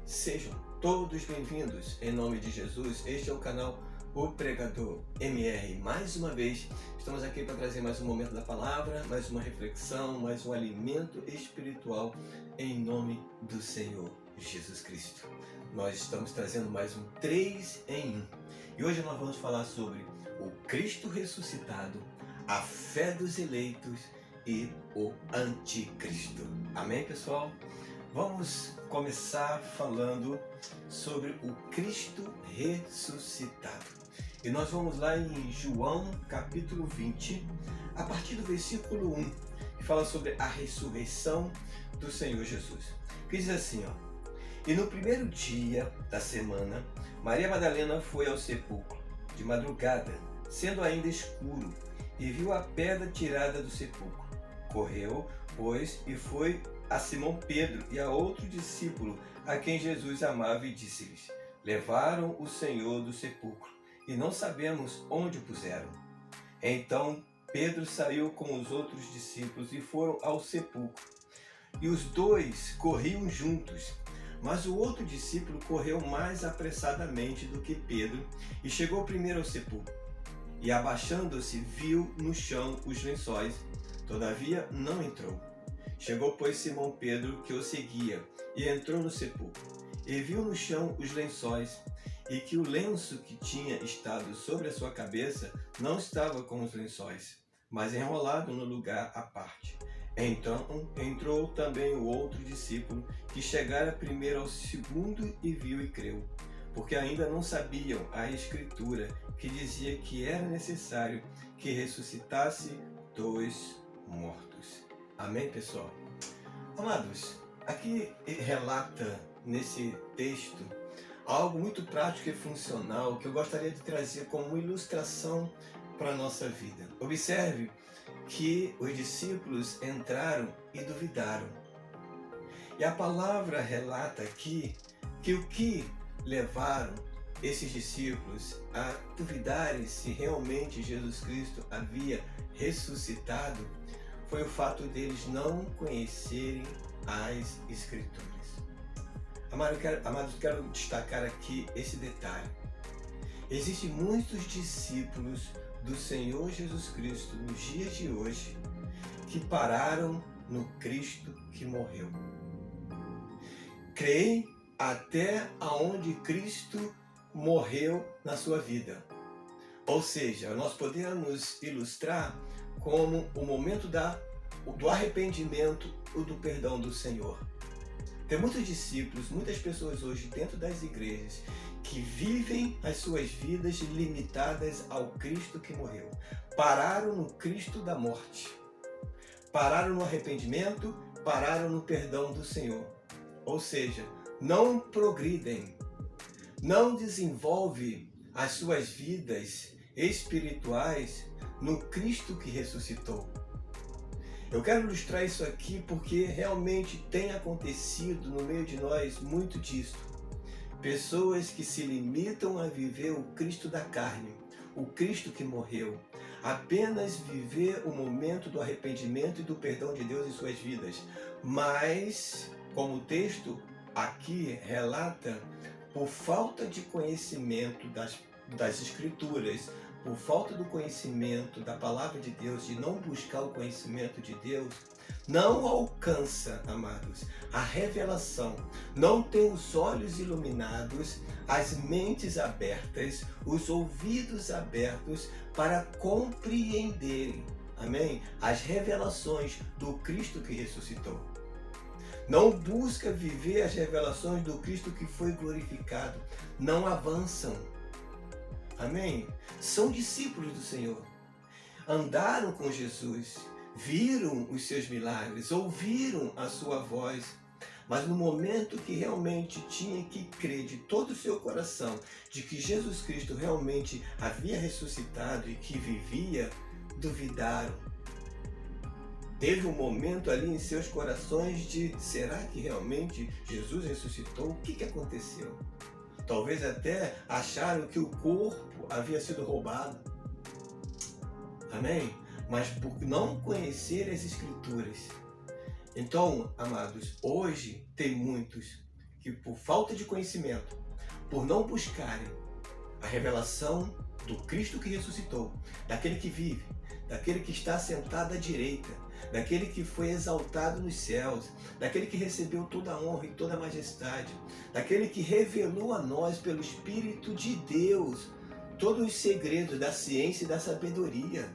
Sejam todos bem-vindos em nome de Jesus. Este é o canal O Pregador MR. Mais uma vez, estamos aqui para trazer mais um momento da palavra, mais uma reflexão, mais um alimento espiritual em nome do Senhor Jesus Cristo. Nós estamos trazendo mais um 3 em 1. E hoje nós vamos falar sobre o Cristo ressuscitado, a fé dos eleitos e o anticristo. Amém, pessoal? Vamos começar falando sobre o Cristo ressuscitado. E nós vamos lá em João capítulo 20, a partir do versículo 1, que fala sobre a ressurreição do Senhor Jesus. Que diz assim, E no primeiro dia da semana, Maria Madalena foi ao sepulcro, de madrugada, sendo ainda escuro, e viu a pedra tirada do sepulcro. Correu, pois, e foi a Simão Pedro e a outro discípulo, a quem Jesus amava, e disse-lhes: Levaram o Senhor do sepulcro, e não sabemos onde o puseram. Então Pedro saiu com os outros discípulos e foram ao sepulcro. E os dois corriam juntos, mas o outro discípulo correu mais apressadamente do que Pedro e chegou primeiro ao sepulcro. E abaixando-se, viu no chão os lençóis, todavia não entrou. Chegou, pois, Simão Pedro, que o seguia, e entrou no sepulcro, e viu no chão os lençóis, e que o lenço que tinha estado sobre a sua cabeça não estava com os lençóis, mas enrolado no lugar à parte. Então entrou também o outro discípulo, que chegara primeiro ao segundo, e viu e creu, porque ainda não sabiam a Escritura, que dizia que era necessário que ressuscitasse dos mortos. Amém, pessoal? Amados, aqui relata nesse texto algo muito prático e funcional que eu gostaria de trazer como ilustração para a nossa vida. Observe que os discípulos entraram e duvidaram. E a palavra relata aqui que o que levaram esses discípulos a duvidarem se realmente Jesus Cristo havia ressuscitado foi o fato deles não conhecerem as Escrituras. Amados, quero destacar aqui esse detalhe. Existem muitos discípulos do Senhor Jesus Cristo nos dias de hoje que pararam no Cristo que morreu. Creem até aonde Cristo morreu na sua vida. Ou seja, nós podemos ilustrar como o momento do arrependimento ou do perdão do Senhor. Tem muitos discípulos, muitas pessoas hoje dentro das igrejas que vivem as suas vidas limitadas ao Cristo que morreu. Pararam no Cristo da morte. Pararam no arrependimento, pararam no perdão do Senhor. Ou seja, não progridem, não desenvolvem as suas vidas espirituais no Cristo que ressuscitou. Eu quero ilustrar isso aqui porque realmente tem acontecido no meio de nós muito disso. Pessoas que se limitam a viver o Cristo da carne, o Cristo que morreu, apenas viver o momento do arrependimento e do perdão de Deus em suas vidas. Mas, como o texto aqui relata, por falta de conhecimento das Escrituras, por falta do conhecimento da palavra de Deus, de não buscar o conhecimento de Deus, não alcança, amados, a revelação, não tem os olhos iluminados, as mentes abertas, os ouvidos abertos para compreenderem, amém, as revelações do Cristo que ressuscitou. Não busca viver as revelações do Cristo que foi glorificado, não avançam. Amém? São discípulos do Senhor. Andaram com Jesus, viram os seus milagres, ouviram a sua voz, mas no momento que realmente tinha que crer de todo o seu coração de que Jesus Cristo realmente havia ressuscitado e que vivia, duvidaram. Teve um momento ali em seus corações de: será que realmente Jesus ressuscitou? O que aconteceu? Talvez até acharam que o corpo havia sido roubado. Amém? Mas por não conhecer as Escrituras. Então, amados, hoje tem muitos que por falta de conhecimento, por não buscarem a revelação do Cristo que ressuscitou, daquele que vive, daquele que está sentado à direita, daquele que foi exaltado nos céus, daquele que recebeu toda a honra e toda a majestade, daquele que revelou a nós pelo Espírito de Deus todos os segredos da ciência e da sabedoria.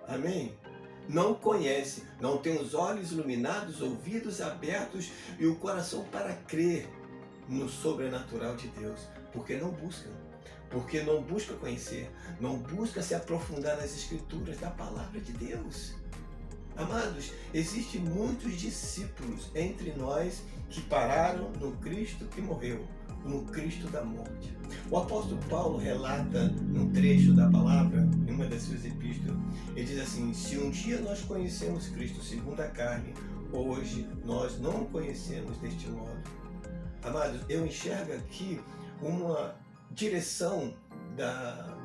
Amém? Não conhece, não tem os olhos iluminados, ouvidos abertos e o coração para crer no sobrenatural de Deus, porque não busca conhecer, não busca se aprofundar nas escrituras da palavra de Deus. Amados, existem muitos discípulos entre nós que pararam no Cristo que morreu, no Cristo da morte. O apóstolo Paulo relata num trecho da palavra, em uma das suas epístolas, ele diz assim: se um dia nós conhecemos Cristo segundo a carne, hoje nós não o conhecemos deste modo. Amados, eu enxergo aqui uma direção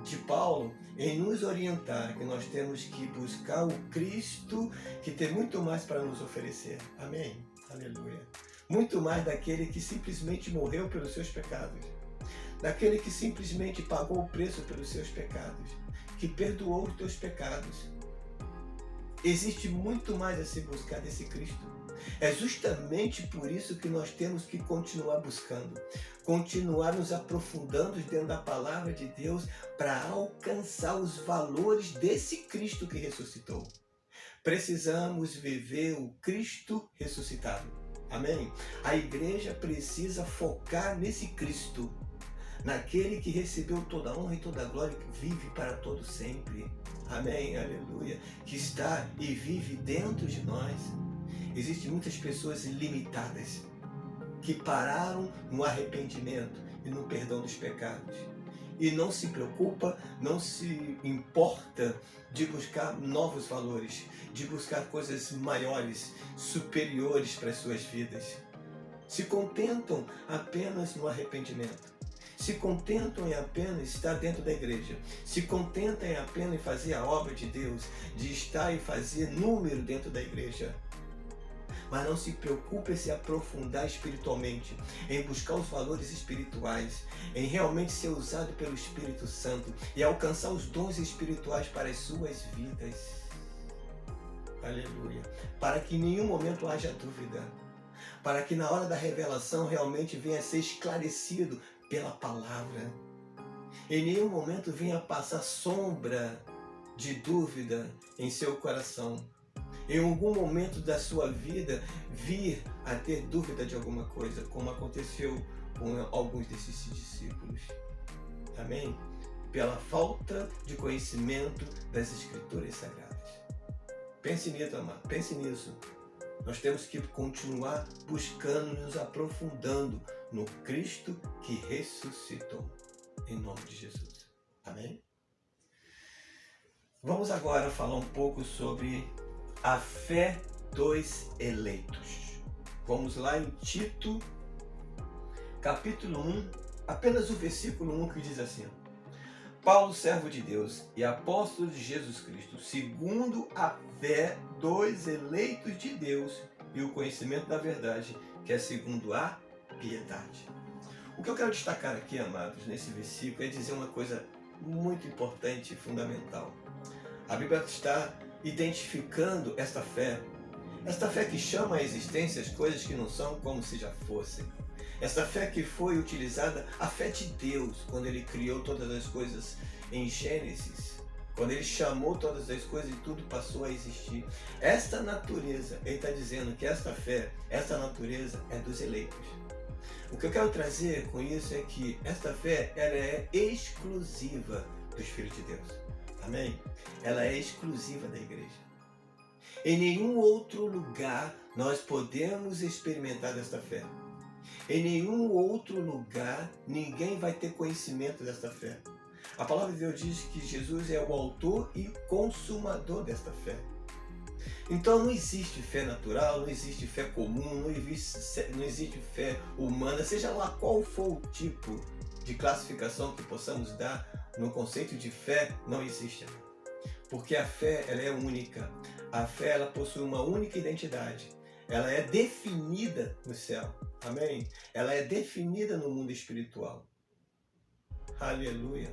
de Paulo em nos orientar que nós temos que buscar o Cristo que tem muito mais para nos oferecer. Amém? Aleluia. Muito mais daquele que simplesmente morreu pelos seus pecados, daquele que simplesmente pagou o preço pelos seus pecados, que perdoou os teus pecados. Existe muito mais a se buscar desse Cristo. É justamente por isso que nós temos que continuar buscando, continuar nos aprofundando dentro da palavra de Deus para alcançar os valores desse Cristo que ressuscitou. Precisamos viver o Cristo ressuscitado. Amém? A igreja precisa focar nesse Cristo, naquele que recebeu toda a honra e toda a glória, que vive para todo sempre. Amém? Aleluia. Que está e vive dentro de nós. Existem muitas pessoas limitadas que pararam no arrependimento e no perdão dos pecados e não se preocupa, não se importa de buscar novos valores, de buscar coisas maiores, superiores para as suas vidas. Se contentam apenas no arrependimento, se contentam em apenas estar dentro da igreja, se contentam em apenas fazer a obra de Deus, de estar e fazer número dentro da igreja. Mas não se preocupe em se aprofundar espiritualmente, em buscar os valores espirituais, em realmente ser usado pelo Espírito Santo e alcançar os dons espirituais para as suas vidas. Aleluia. Para que em nenhum momento haja dúvida, para que na hora da revelação realmente venha a ser esclarecido pela palavra. Em nenhum momento venha passar sombra de dúvida em seu coração. Em algum momento da sua vida vir a ter dúvida de alguma coisa, como aconteceu com alguns desses discípulos. Amém? Pela falta de conhecimento das Escrituras Sagradas. Pense nisso, amado. Pense nisso. Nós temos que continuar buscando, nos aprofundando no Cristo que ressuscitou. Em nome de Jesus. Amém? Vamos agora falar um pouco sobre a fé dos eleitos. Vamos lá em Tito, capítulo 1, apenas o versículo 1 que diz assim: Paulo, servo de Deus e apóstolo de Jesus Cristo, segundo a fé dos eleitos de Deus e o conhecimento da verdade, que é segundo a piedade. O que eu quero destacar aqui, amados, nesse versículo, é dizer uma coisa muito importante e fundamental. A Bíblia está identificando esta fé que chama à existência as coisas que não são como se já fossem. Esta fé que foi utilizada, a fé de Deus, quando Ele criou todas as coisas em Gênesis, quando Ele chamou todas as coisas e tudo passou a existir. Esta natureza, Ele está dizendo que esta fé, esta natureza é dos eleitos. O que eu quero trazer com isso é que esta fé, ela é exclusiva dos filhos de Deus. Amém? Ela é exclusiva da igreja. Em nenhum outro lugar nós podemos experimentar desta fé. Em nenhum outro lugar ninguém vai ter conhecimento desta fé. A palavra de Deus diz que Jesus é o autor e consumador desta fé. Então não existe fé natural, não existe fé comum, não existe fé humana, seja lá qual for o tipo de classificação que possamos dar no conceito de fé, não existe. Porque a fé, ela é única. A fé, ela possui uma única identidade. ela é definida no céu. Amém? Ela é definida no mundo espiritual. Aleluia.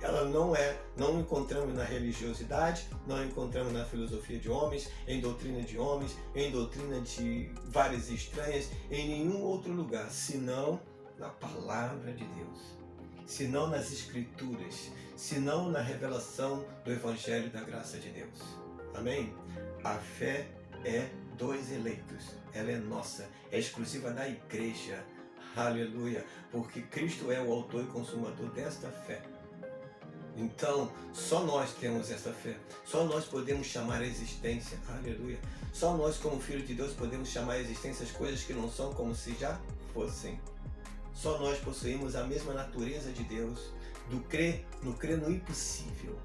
Ela não encontramos na religiosidade, não encontramos na filosofia de homens, em doutrina de homens, em doutrina de várias estranhas, em nenhum outro lugar, senão na palavra de Deus, senão nas escrituras, senão na revelação do Evangelho da graça de Deus. Amém? A fé é dos eleitos, ela é nossa, é exclusiva da igreja. Aleluia, porque Cristo é o autor e consumador desta fé. Então, só nós temos essa fé, só nós podemos chamar a existência, aleluia. Só nós, como filhos de Deus, podemos chamar a existência as coisas que não são como se já fossem. Só nós possuímos a mesma natureza de Deus, no crer no impossível,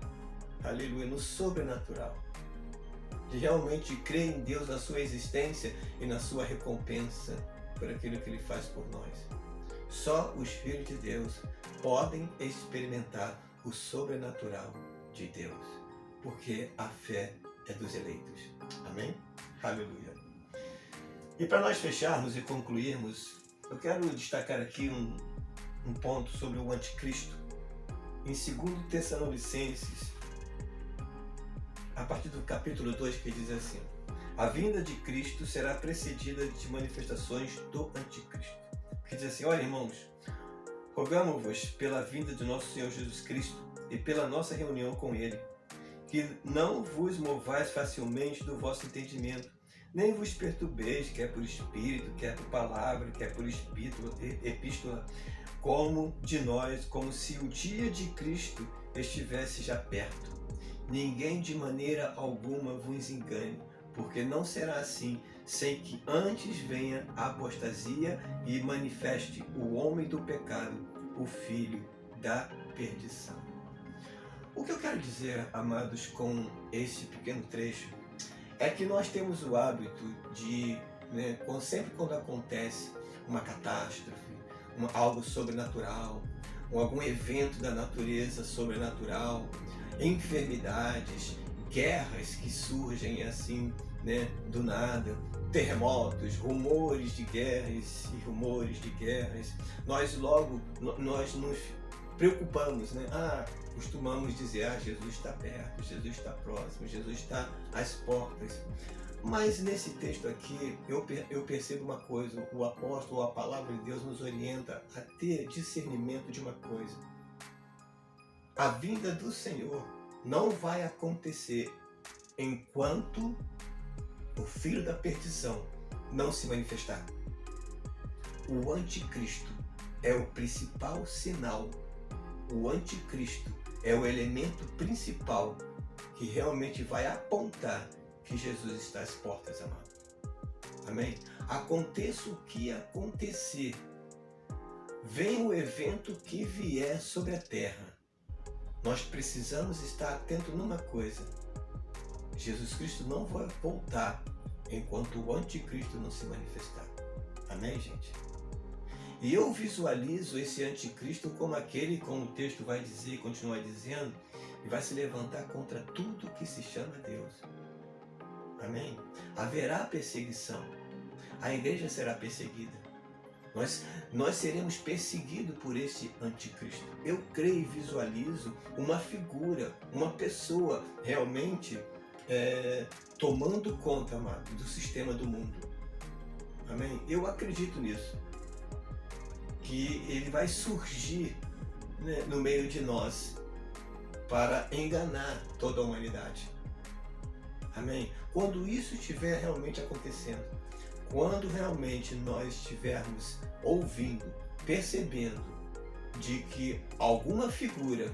aleluia, no sobrenatural. De realmente crer em Deus, na sua existência e na sua recompensa por aquilo que Ele faz por nós. Só os filhos de Deus podem experimentar o sobrenatural de Deus, porque a fé é dos eleitos. Amém? Aleluia. E para nós fecharmos e concluirmos, eu quero destacar aqui um ponto sobre o anticristo. Em 2 Tessalonicenses, a partir do capítulo 2, que diz assim: a vinda de Cristo será precedida de manifestações do anticristo. Que diz assim: olha, irmãos, rogamo-vos pela vinda de nosso Senhor Jesus Cristo e pela nossa reunião com Ele, que não vos movais facilmente do vosso entendimento, nem vos perturbeis, quer por espírito, quer por palavra, quer por epístola, como de nós, como se o dia de Cristo estivesse já perto. Ninguém de maneira alguma vos engane, porque não será assim, sem que antes venha a apostasia e manifeste o homem do pecado, o filho da perdição. O que eu quero dizer, amados, com esse pequeno trecho, é que nós temos o hábito de, sempre quando acontece uma catástrofe, algo sobrenatural, algum evento da natureza sobrenatural, enfermidades, guerras que surgem assim, do nada, terremotos, rumores de guerras e rumores de guerras, nós nos preocupamos, costumamos dizer, Jesus está perto, Jesus está próximo, Jesus está às portas. Mas nesse texto aqui, eu percebo uma coisa: o apóstolo, a palavra de Deus nos orienta a ter discernimento de uma coisa. A vinda do Senhor não vai acontecer enquanto o filho da perdição não se manifestar. O anticristo é o principal sinal. O anticristo é o elemento principal que realmente vai apontar que Jesus está às portas, amado. Amém? Aconteça o que acontecer, venha o evento que vier sobre a terra, nós precisamos estar atentos numa coisa: Jesus Cristo não vai voltar enquanto o anticristo não se manifestar. Amém, gente? E eu visualizo esse anticristo como aquele, como o texto vai dizer e continua dizendo, e vai se levantar contra tudo que se chama Deus. Amém? Haverá perseguição. A igreja será perseguida. Nós seremos perseguidos por esse anticristo. Eu creio e visualizo uma figura, uma pessoa realmente tomando conta, amado, do sistema do mundo. Amém? Eu acredito nisso. Que ele vai surgir, no meio de nós para enganar toda a humanidade. Amém? Quando isso estiver realmente acontecendo, quando realmente nós estivermos ouvindo, percebendo de que alguma figura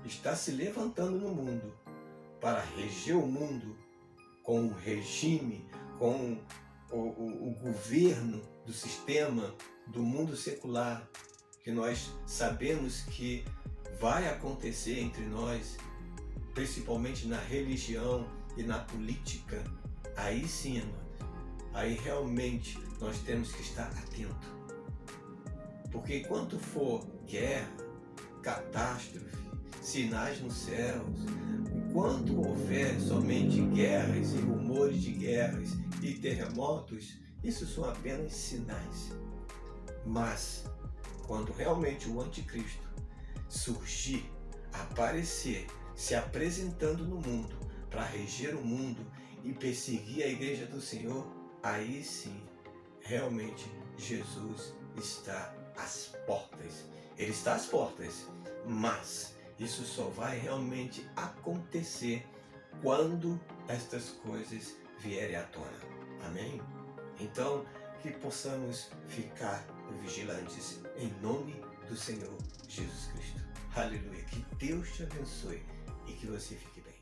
está se levantando no mundo para reger o mundo com o regime, com o governo do sistema do mundo secular, que nós sabemos que vai acontecer entre nós, principalmente na religião e na política, aí sim, amados, aí realmente nós temos que estar atentos. Porque enquanto for guerra, catástrofe, sinais nos céus, enquanto houver somente guerras e rumores de guerras e terremotos, isso são apenas sinais. Mas, quando realmente o anticristo surgir, aparecer, se apresentando no mundo, para reger o mundo e perseguir a igreja do Senhor, aí sim, realmente, Jesus está às portas. Ele está às portas, mas isso só vai realmente acontecer quando estas coisas vierem à tona. Amém? Então, que possamos ficar vigilantes em nome do Senhor Jesus Cristo. Aleluia. Que Deus te abençoe e que você fique bem.